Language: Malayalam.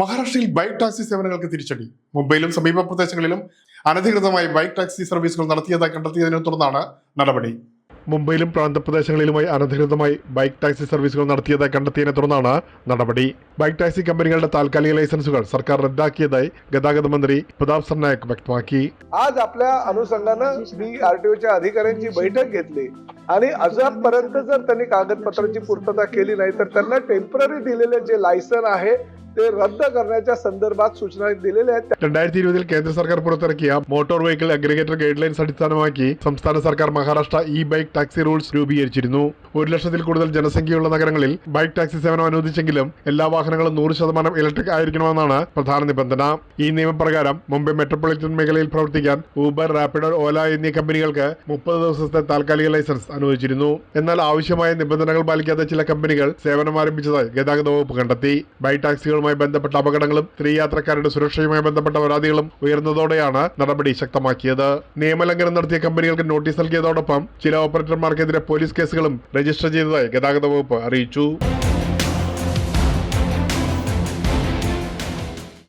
മഹാരാഷ്ട്രയിൽ ബൈക്ക് ടാക്സി സേവനങ്ങൾക്ക് തിരിച്ചടി. മുംബൈയിലും സമീപ പ്രദേശങ്ങളിലും അനധികൃതമായി ബൈക്ക് ടാക്സി സർവീസുകൾ നടത്തിയതായി കണ്ടെത്തിയതിനെ തുടർന്നാണ് നടപടി. മുംബൈയിലും പ്രാന്തപ്രദേശങ്ങളിലുമായി അനധികൃതമായി ബൈക്ക് ടാക്സി സർവീസുകൾ നടത്തിയതായി കണ്ടെത്തിയതിനെ തുടർന്നാണ് നടപടി. ബൈക്ക് ടാക്സി കമ്പനികളുടെ താൽക്കാലിക ലൈസൻസുകൾ സർക്കാർ റദ്ദാക്കിയതായി ഗതാഗത മന്ത്രി प्रताप सरनाईक व्यक्तवाकी. आज आपल्या अनुषंगानं मी आरटीओच्या अधिकाऱ्यांची बैठक घेतली आणि अजूनपर्यंत जर त्यांनी कागदपत्रांची पूर्तता केली नाही तर त्यांना टेम्पररी दिलेले जे लायसन आहे ते रद्द करण्याच्या संदर्भात सूचना दिलेल्या आहेत. 2020 കേന്ദ്ര സർക്കാർ പുറത്തിറക്കിയ motor vehicle aggregator guide lines അടിസ്ഥാനമാക്കി സംസ്ഥാന സർക്കാർ മഹാരാഷ്ട്ര ബൈക്ക് ടാക്സി റൂൾസ് രൂപീകരിച്ചിരുന്നു. 1,00,000-ൽ കൂടുതൽ ജനസംഖ്യയുള്ള നഗരങ്ങളിൽ ബൈക്ക് ടാക്സി സേവനം അനുവദിച്ചെങ്കിലും എല്ലാ വാഹനങ്ങളും 100% ഇലക്ട്രിക് ആയിരിക്കണമെന്നാണ് പ്രധാന നിബന്ധന. ഈ നിയമപ്രകാരം മുംബൈ മെട്രോപൊളിറ്റൻ മേഖലയിൽ പ്രവർത്തിക്കാൻ ഊബർ, റാപ്പിഡോ, ഓല എന്നീ കമ്പനികൾക്ക് 30 ദിവസത്തെ താൽക്കാലിക ലൈസൻസ് അനുവദിച്ചിരുന്നു. എന്നാൽ ആവശ്യമായ നിബന്ധനകൾ പാലിക്കാത്ത ചില കമ്പനികൾ സേവനം ആരംഭിച്ചതായി ഗതാഗത വകുപ്പ് കണ്ടെത്തി. ബൈക്ക് ടാക്സികളുമായി ബന്ധപ്പെട്ട അപകടങ്ങളും സ്ത്രീ യാത്രക്കാരുടെ സുരക്ഷയുമായി ബന്ധപ്പെട്ട പരാതികളും ഉയർന്നതോടെയാണ് നടപടി ശക്തമാക്കിയത്. നിയമലംഘനം നടത്തിയ കമ്പനികൾക്ക് നോട്ടീസ് നൽകിയതോടൊപ്പം ചില ഓപ്പറേറ്റർമാർക്കെതിരെ പോലീസ് കേസുകളും രജിസ്റ്റർ ചെയ്തതായി ഗതാഗത വകുപ്പ് അറിയിച്ചു.